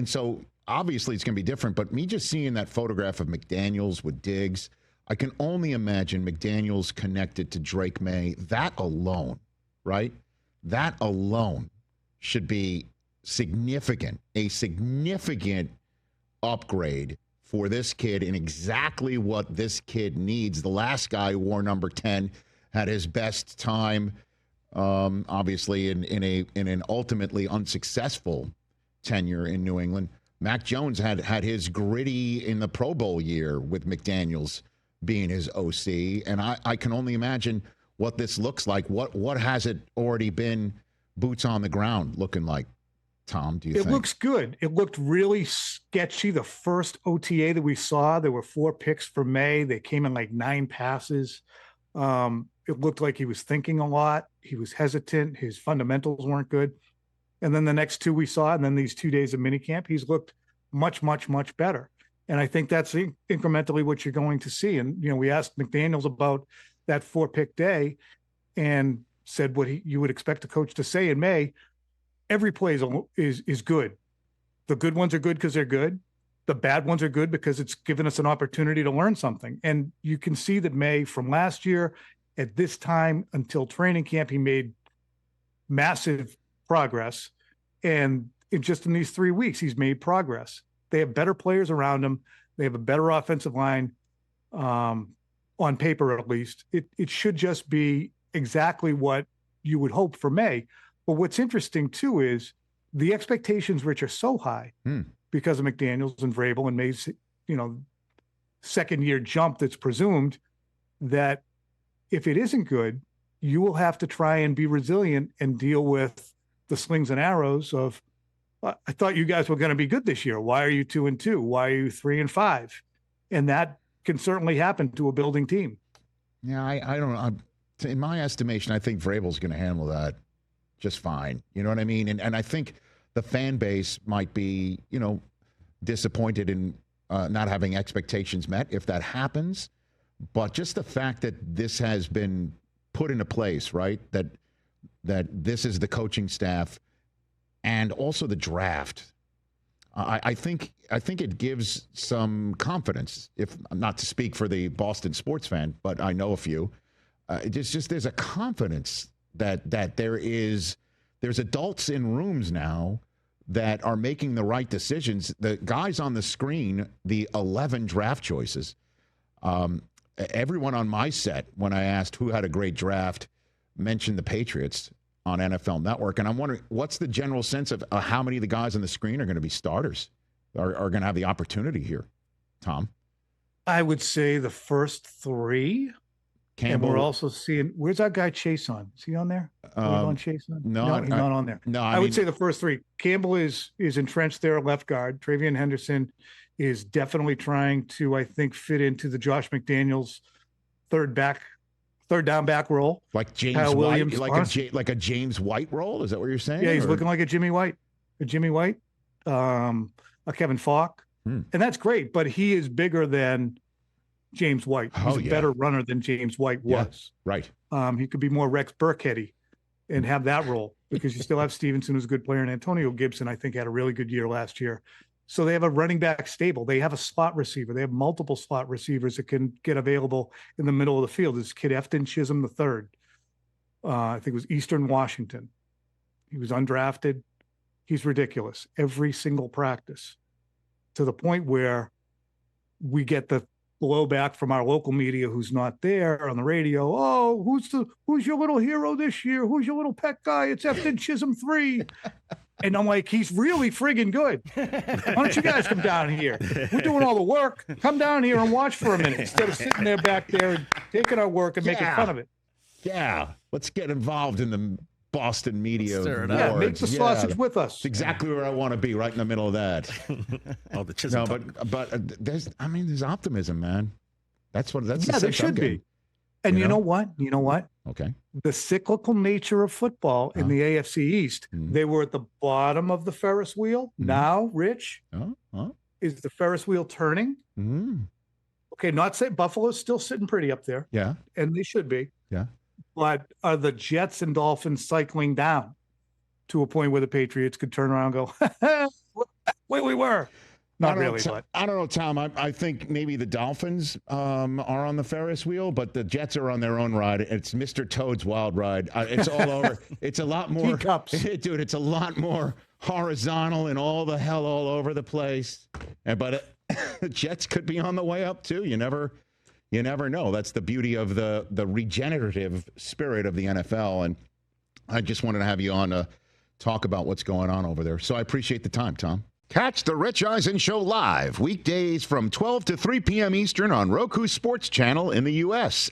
And so obviously it's going to be different, but me just seeing that photograph of McDaniels with Diggs, I can only imagine McDaniels connected to Drake Maye. That alone, right? That alone should be significant, a significant upgrade for this kid and exactly what this kid needs. The last guy who wore number 10 had his best time, obviously, in an ultimately unsuccessful tenure in New England. Mac Jones had his gritty in the Pro Bowl year with McDaniels being his OC, and I can only imagine what this looks like. What has it already been boots on the ground looking like, Tom, do you think? It looks good. It looked really sketchy. The first OTA that we saw, there were 4 picks for May. They came in like 9 passes. It looked like he was thinking a lot. He was hesitant. His fundamentals weren't good. And then the next 2 we saw, and then these 2 days of minicamp, he's looked much, much, much better. And I think that's incrementally what you're going to see. And, we asked McDaniels about that 4-pick day and said what you would expect a coach to say in May. Every play is good. The good ones are good because they're good. The bad ones are good because it's given us an opportunity to learn something. And you can see that May from last year at this time until training camp, he made massive progress. And just in these 3 weeks, he's made progress. They have better players around him. They have a better offensive line, on paper at least. It should just be exactly what you would hope for May. But what's interesting, too, is the expectations, Rich, are so high because of McDaniels and Vrabel and May's, second-year jump that's presumed, that if it isn't good, you will have to try and be resilient and deal with the slings and arrows of, I thought you guys were going to be good this year. Why are you 2-2? Why are you 3-5? And that can certainly happen to a building team. Yeah, I don't know. In my estimation, I think Vrabel's going to handle that just fine. You know what I mean? And I think the fan base might be, disappointed in not having expectations met if that happens. But just the fact that this has been put into place, right? That this is the coaching staff and also the draft. I think it gives some confidence, if not to speak for the Boston sports fan, but I know a few. Just there's a confidence that there's adults in rooms now that are making the right decisions. The guys on the screen, the 11 draft choices, everyone on my set, when I asked who had a great draft, mentioned the Patriots on NFL Network. And I'm wondering, what's the general sense of how many of the guys on the screen are going to be starters, are going to have the opportunity here, Tom? I would say the first 3. Campbell. And we're also seeing, where's our guy Chase on? Is he on there? On Chase on? No, he's not on there. No, I would say the first 3. Campbell is entrenched there at left guard. Travion Henderson is definitely trying to, I think, fit into the Josh McDaniels third down back role. Like James White, like a James White role? Is that what you're saying? Yeah, he's looking like a Jimmy White, a Kevin Falk. And that's great, but he is bigger than James White. He's a better runner than James White was. Yeah, right. He could be more Rex Burkheady and have that role because you still have Stevenson, who's a good player, and Antonio Gibson, I think, had a really good year last year. So they have a running back stable. They have a slot receiver. They have multiple slot receivers that can get available in the middle of the field. This kid, Efton Chisholm III, I think it was Eastern Washington. He was undrafted. He's ridiculous. Every single practice, to the point where we get the blowback from our local media who's not there on the radio. Oh, who's your little hero this year? Who's your little pet guy? It's Efton Chisholm III. And I'm like, he's really friggin' good. Why don't you guys come down here? We're doing all the work. Come down here and watch for a minute instead of sitting there back there and taking our work and making fun of it. Yeah, let's get involved in the Boston media. Yeah, make the sausage with us. It's exactly where I want to be, right in the middle of that. Oh, the Chisholm. No, but there's optimism, man. That's there should be. And you know what? Okay. The cyclical nature of football in the AFC East, they were at the bottom of the Ferris wheel. Now, Rich, is the Ferris wheel turning? Okay, not say Buffalo's still sitting pretty up there. Yeah. And they should be. Yeah. But are the Jets and Dolphins cycling down to a point where the Patriots could turn around and go, way we were. Not really, but I don't know, Tom. I think maybe the Dolphins are on the Ferris wheel, but the Jets are on their own ride. It's Mr. Toad's Wild Ride. It's all over. It's a lot more. Teacups. Dude, it's a lot more horizontal and all the hell all over the place. But the Jets could be on the way up, too. You never know. That's the beauty of the regenerative spirit of the NFL. And I just wanted to have you on to talk about what's going on over there. So I appreciate the time, Tom. Catch the Rich Eisen Show live weekdays from 12 to 3 p.m. Eastern on Roku Sports Channel in the U.S.